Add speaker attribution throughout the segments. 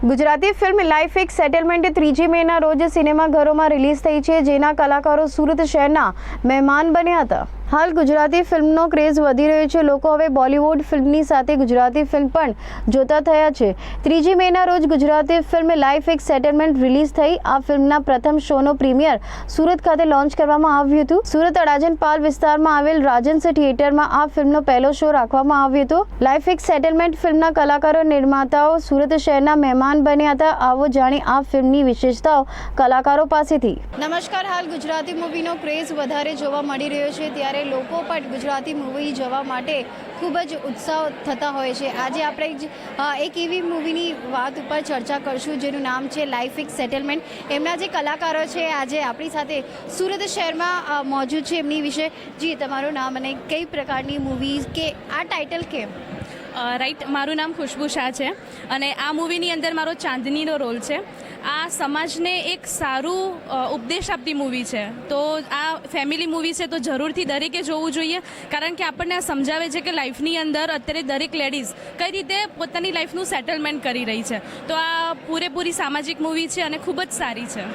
Speaker 1: Gujarati film life એક settlement 3 મેના રોજ સિનેમાઘરોમાં રિલીઝ થઈ છે, જેના કલાકારો સુરત શહેરના મહેમાન બન્યા હતા. હાલ ગુજરાતી ફિલ્મનો ક્રેઝ વધી રહ્યો છે. લોકો હવે બોલિવૂડ ફિલ્મની સાથે ગુજરાતી ફિલ્મ પણ જોતા થયા છે. 3 મેના રોજ ગુજરાતી ફિલ્મ લાઈફ એક સેટલમેન્ટ રિલીઝ થઈ. આ ફિલ્મના પ્રથમ શોનો પ્રીમિયર સુરત ખાતે લોન્ચ કરવામાં આવ્યું હતું. સુરત અડાજણ પાલ વિસ્તારમાં આવેલ રાજન્સ થિયેટરમાં આ ફિલ્મનો પહેલો શો રાખવામાં આવ્યો હતો. લાઈફ એક સેટલમેન્ટ ફિલ્મના કલાકારો નિર્માતાઓ સુરત શહેરના મહેમાન બન્યા હતા. આવો જાણી આ ફિલ્મની વિશેષતાઓ કલાકારો પાસેથી. નમસ્કાર. હાલ ગુજરાતી મૂવીનો ક્રેઝ વધારે જોવા મળી રહ્યો છે, ત્યારે લોકો પણ ગુજરાતી મૂવી જોવા માટે ખૂબ જ ઉત્સાહ થતા હોય છે. આજે આપણે એક એવી મૂવીની વાત ઉપર ચર્ચા કરશું જેનું નામ છે લાઈફ એક સેટલમેન્ટ. એમના જે કલાકારો છે આજે આપણી સાથે સુરત શહેરમાં મોજૂદ છે. એમની વિશે જી તમારું નામ અને કઈ પ્રકારની મૂવી કે આ ટાઇટલ કેમ?
Speaker 2: રાઈટ, મારું નામ ખુશ્બુ શાહ છે અને આ મૂવીની અંદર મારો ચાંદનીનો રોલ છે. આ સમાજને એક સારું ઉપદેશ આપતી મૂવી છે. તો આ ફેમિલી મૂવી છે તો જરૂરથી દરેકે જોવું જોઈએ, કારણ કે આપણને આ સમજાવે છે કે લાઈફની અંદર અત્યારે દરેક લેડીઝ કઈ રીતે પોતાની લાઈફનું સેટલમેન્ટ કરી રહી છે. તો આ પૂરેપૂરી સામાજિક મૂવી છે અને ખૂબ જ સારી છે.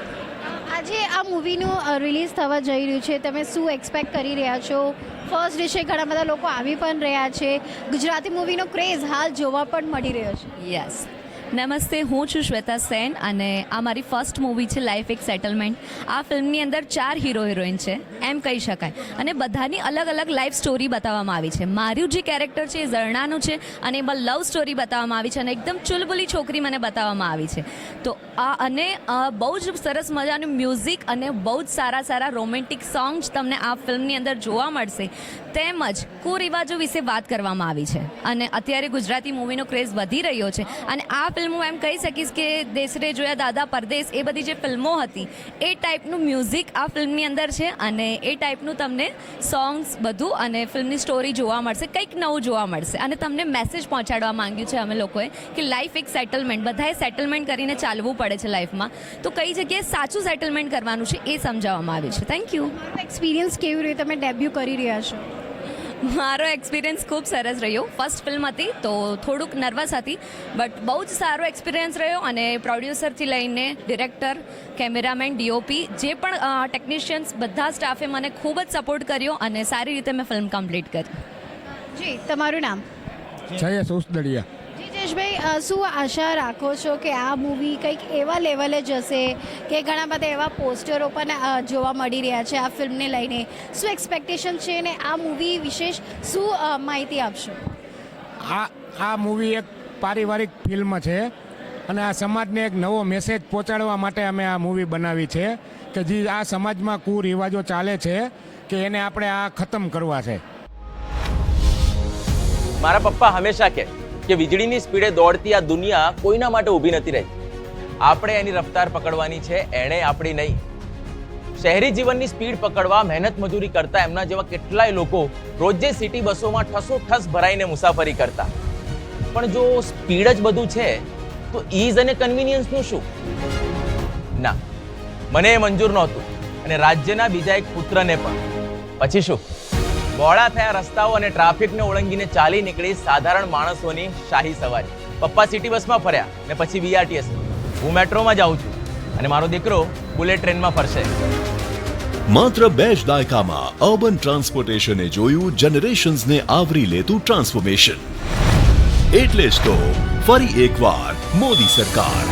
Speaker 1: આજે આ મૂવીનું રિલીઝ થવા જઈ રહ્યું છે, તમે શું એક્સપેક્ટ કરી રહ્યા છો? ફર્સ્ટ ડે છે, ઘણા બધા લોકો આવી પણ રહ્યા છે. ગુજરાતી મૂવીનો ક્રેઝ હાલ જોવા પણ મળી રહ્યો છે.
Speaker 3: યસ, નમસ્તે, હું છું શ્વેતા સેન અને આ મારી ફર્સ્ટ મૂવી છે લાઈફ એક સેટલમેન્ટ. આ ફિલ્મની અંદર 4 હીરો હિરોઈન છે એમ કહી શકાય, અને બધાની અલગ અલગ લાઈફ સ્ટોરી બતાવવામાં આવી છે. મારું જે કેરેક્ટર છે એ ઝરણાનું છે અને એમાં લવ સ્ટોરી બતાવવામાં આવી છે અને એકદમ ચુલબુલી છોકરી મને બતાવવામાં આવી છે. તો આ અને બહુ જ સરસ મજાનું મ્યુઝિક અને બહુ જ સારા સારા રોમેન્ટિક સોંગ્સ તમને આ ફિલ્મની અંદર જોવા મળશે. તેમજ કુરિવાજો વિશે વાત કરવામાં આવી છે અને અત્યારે ગુજરાતી મૂવીનો ક્રેઝ વધી રહ્યો છે. અને આ ફિલ્મ હું એમ કહી શકીશ કે દેશરે જોયા દાદા પરદેશ એ બધી જે ફિલ્મો હતી એ ટાઈપનું મ્યુઝિક આ ફિલ્મની અંદર છે અને એ ટાઈપનું તમને સોંગ્સ બધું અને ફિલ્મની સ્ટોરી જોવા મળશે, કંઈક નવું જોવા મળશે. અને તમને મેસેજ પહોંચાડવા માંગ્યું છે અમે લોકોએ કે લાઈફ એક સેટલમેન્ટ, બધાએ સેટલમેન્ટ કરીને ચાલવું પડે છે લાઈફમાં, તો કઈ જગ્યાએ સાચું સેટલમેન્ટ કરવાનું છે એ સમજાવવામાં આવ્યું છે. Thank you.
Speaker 1: એક્સપિરિયન્સ કેવી રીતે તમે ડેબ્યુ કરી રહ્યા છો?
Speaker 3: મારો એક્સપિરિયન્સ ખૂબ સરસ રહ્યો. ફર્સ્ટ ફિલ્મ હતી તો થોડુંક નર્વસ હતી, બટ બહુ જ સારો એક્સપિરિયન્સ રહ્યો. અને પ્રોડ્યુસરથી લઈને ડિરેક્ટર, કેમેરામેન, ડીઓપી, જે પણ ટેકનિશિયન્સ, બધા સ્ટાફે મને ખૂબ જ સપોર્ટ કર્યો અને સારી રીતે મેં ફિલ્મ કમ્પ્લીટ કરી.
Speaker 1: જી તમારું નામ?
Speaker 4: જયેશ ઉસદડિયા.
Speaker 1: જી જયેશભાઈ, શું આશા રાખો છો કે આ મૂવી કંઈક એવા લેવલે જશે કે ઘણા બધા એવા પોસ્ટરો પણ જોવા મળી રહ્યા છે આ ફિલ્મને લઈને? શું એક્સપેક્ટેશન છે અને આ મૂવી વિશેષ શું માહિતી આપશો?
Speaker 4: આ મૂવી એક પારિવારિક ફિલ્મ છે અને આ સમાજને એક નવો મેસેજ પહોંચાડવા માટે અમે આ મૂવી બનાવી છે કે જે આ સમાજમાં કુરિવાજો ચાલે છે કે એને આપણે આ ખતમ કરવા છે.
Speaker 5: મારા પપ્પા હંમેશા કહે કે વીજળીની સ્પીડે દોડતી આ દુનિયા કોઈના માટે ઊભી નથી રહી. આપણે એની રફતાર પકડવાની છે, એણે આપણી નહીં. શહેરી જીવનની સ્પીડ પકડવા મહેનત મજૂરી કરતા એમના જેવા કેટલાય લોકો રોજે સિટી બસોમાં ઠસોઠસ ભરાઈને મુસાફરી કરતા. પણ જો સ્પીડ જ બધું છે તો ઈઝ અને કન્વિનિયન્સનું શું? ના, મને એ મંજૂર નહોતું અને રાજ્યના બીજા એક પુત્રને પણ. પછી શું? બોળા થયા રસ્તાઓ અને ટ્રાફિકને ઓળંગીને ચાલી નીકળી સાધારણ માણસોની શાહી સવારી. પપ્પા સિટી બસમાં ફર્યા ને પછી બીઆરટીએસ. હું મેટ્રોમાં જાઉં છું અને મારો દીકરો બુલેટ ટ્રેનમાં ફરશે.
Speaker 6: માત્ર 2 જ દાયકામાં અર્બન ટ્રાન્સપોર્ટેશને જોયું જનરેશન્સને આવરી લેતું ટ્રાન્સફોર્મેશન. એટલે જ તો ફરી એકવાર મોદી સરકાર.